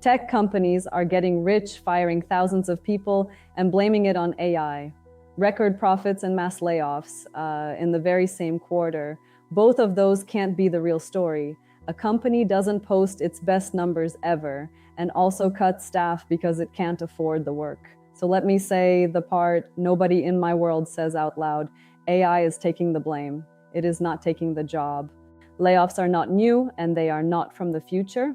Tech companies are getting rich, firing thousands of people and blaming it on AI. Record profits and mass layoffs in the very same quarter. Both of those can't be the real story. A company doesn't post its best numbers ever and also cut staff because it can't afford the work. So let me say the part nobody in my world says out loud. AI is taking the blame. It is not taking the job. Layoffs are not new and they are not from the future.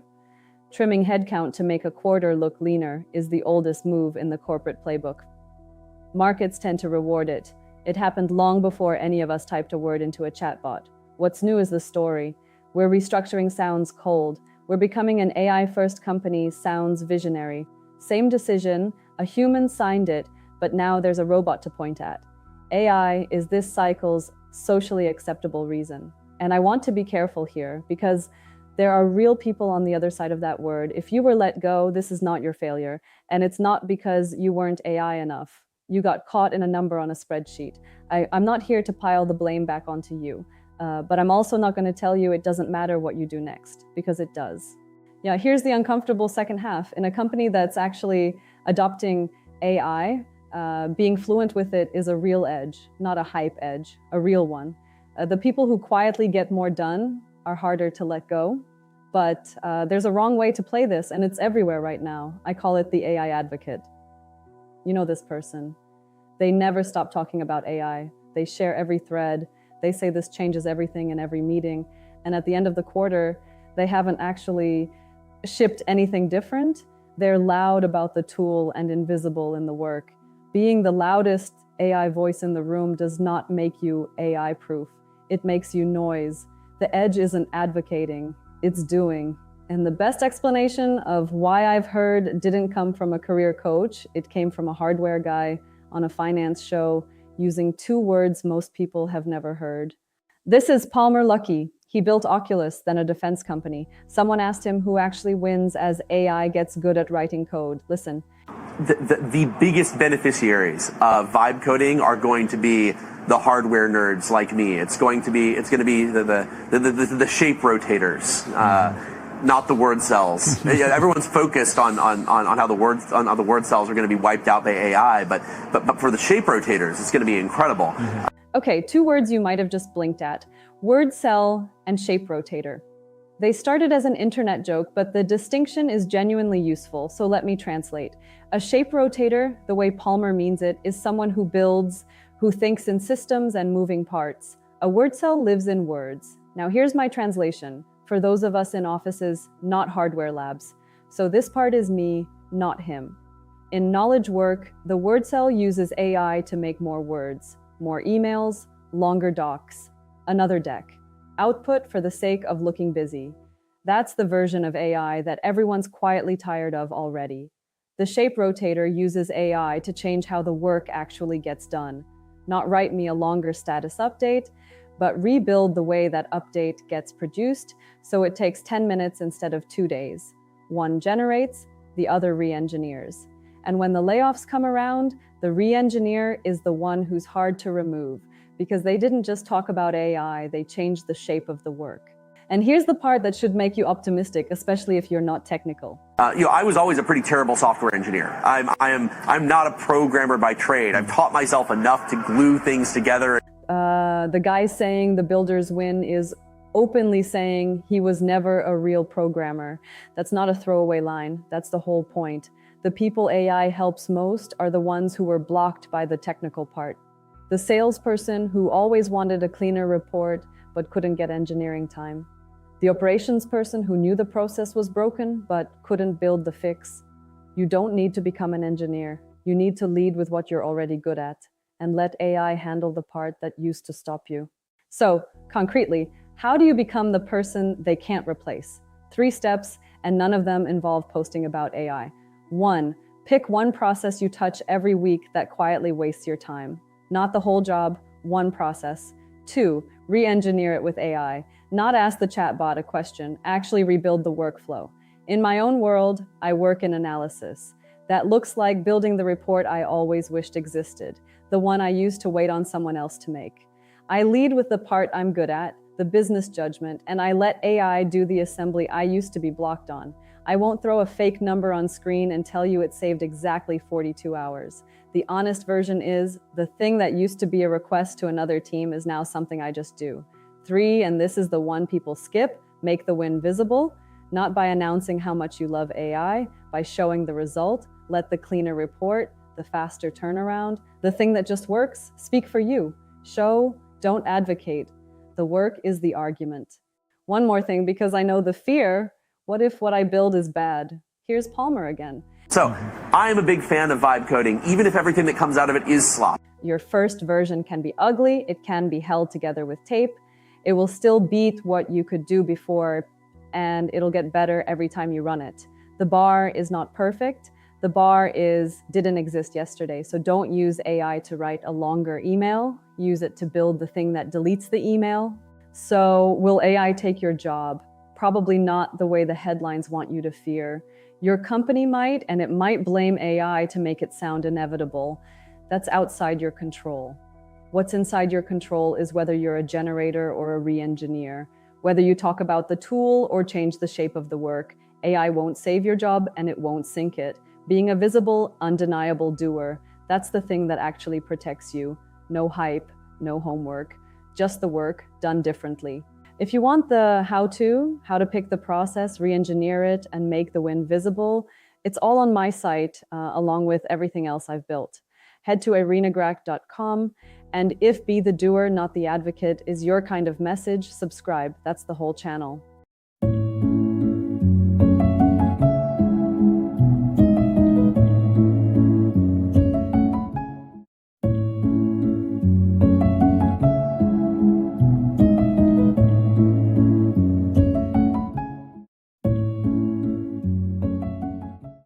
Trimming headcount to make a quarter look leaner is the oldest move in the corporate playbook. Markets tend to reward it. It happened long before any of us typed a word into a chatbot. What's new is the story. We're restructuring sounds cold. We're becoming an AI-first company sounds visionary. Same decision, a human signed it, but now there's a robot to point at. AI is this cycle's socially acceptable reason. And I want to be careful here because there are real people on the other side of that word. If you were let go, this is not your failure. And it's not because you weren't AI enough. You got caught in a number on a spreadsheet. I'm not here to pile the blame back onto you. But I'm also not going to tell you it doesn't matter what you do next, because it does. Yeah, here's the uncomfortable second half. In a company that's actually adopting AI, being fluent with it is a real edge, not a hype edge, a real one. The people who quietly get more done are harder to let go, but there's a wrong way to play this, and it's everywhere right now. I call it the AI advocate. You know this person. They never stop talking about AI. They share every thread. They say this changes everything in every meeting, and at the end of the quarter, they haven't actually shipped anything different. They're loud about the tool and invisible in the work. Being the loudest AI voice in the room does not make you AI-proof. It makes you noise. The edge isn't advocating, it's doing. And the best explanation of why I've heard didn't come from a career coach. It came from a hardware guy on a finance show using two words most people have never heard. This is Palmer Luckey. He built Oculus, then a defense company. Someone asked him who actually wins as AI gets good at writing code. Listen. The biggest beneficiaries of vibe coding are going to be the hardware nerds like me. It's going to be the shape rotators, not the word cells. Everyone's focused on how the word cells are going to be wiped out by AI, but for the shape rotators, it's going to be incredible. Okay, two words you might have just blinked at: word cell and shape rotator. They started as an internet joke, but the distinction is genuinely useful, so let me translate. A shape rotator, the way Palmer means it, is someone who builds, who thinks in systems and moving parts. A word cell lives in words. Now here's my translation, for those of us in offices, not hardware labs. So this part is me, not him. In knowledge work, the word cell uses AI to make more words, more emails, longer docs, another deck. Output for the sake of looking busy. That's the version of AI that everyone's quietly tired of already. The shape rotator uses AI to change how the work actually gets done. Not write me a longer status update, but rebuild the way that update gets produced so it takes 10 minutes instead of 2 days. One generates, the other re-engineers. And when the layoffs come around, the re-engineer is the one who's hard to remove, because they didn't just talk about AI, they changed the shape of the work. And here's the part that should make you optimistic, especially if you're not technical. I was always a pretty terrible software engineer. I'm not a programmer by trade. I've taught myself enough to glue things together. The guy saying the builders win is openly saying he was never a real programmer. That's not a throwaway line. That's the whole point. The people AI helps most are the ones who were blocked by the technical part. The salesperson who always wanted a cleaner report but couldn't get engineering time. The operations person who knew the process was broken but couldn't build the fix. You don't need to become an engineer. You need to lead with what you're already good at and let AI handle the part that used to stop you. So, concretely, how do you become the person they can't replace? 3 steps, and none of them involve posting about AI. 1, pick one process you touch every week that quietly wastes your time. Not the whole job, one process. 2, re-engineer it with AI. Not ask the chatbot a question, actually rebuild the workflow. In my own world, I work in analysis. That looks like building the report I always wished existed, the one I used to wait on someone else to make. I lead with the part I'm good at, the business judgment, and I let AI do the assembly I used to be blocked on. I won't throw a fake number on screen and tell you it saved exactly 42 hours. The honest version is, the thing that used to be a request to another team is now something I just do. 3, and this is the one people skip, make the win visible, not by announcing how much you love AI, by showing the result, let the cleaner report, the faster turnaround, the thing that just works, speak for you. Show, don't advocate. The work is the argument. One more thing, because I know the fear, what if what I build is bad? Here's Palmer again. So, I am a big fan of vibe coding, even if everything that comes out of it is slop. Your first version can be ugly, it can be held together with tape, it will still beat what you could do before, and it'll get better every time you run it. The bar is not perfect. The bar didn't exist yesterday, so don't use AI to write a longer email. Use it to build the thing that deletes the email. So will AI take your job? Probably not the way the headlines want you to fear. Your company might, and it might blame AI to make it sound inevitable. That's outside your control. What's inside your control is whether you're a generator or a re-engineer. Whether you talk about the tool or change the shape of the work, AI won't save your job and it won't sink it. Being a visible, undeniable doer, that's the thing that actually protects you. No hype, no homework, just the work done differently. If you want the how-to, how to pick the process, re-engineer it, and make the win visible, it's all on my site, along with everything else I've built. Head to irinagrak.com, and if Be the Doer, Not the Advocate is your kind of message, subscribe. That's the whole channel.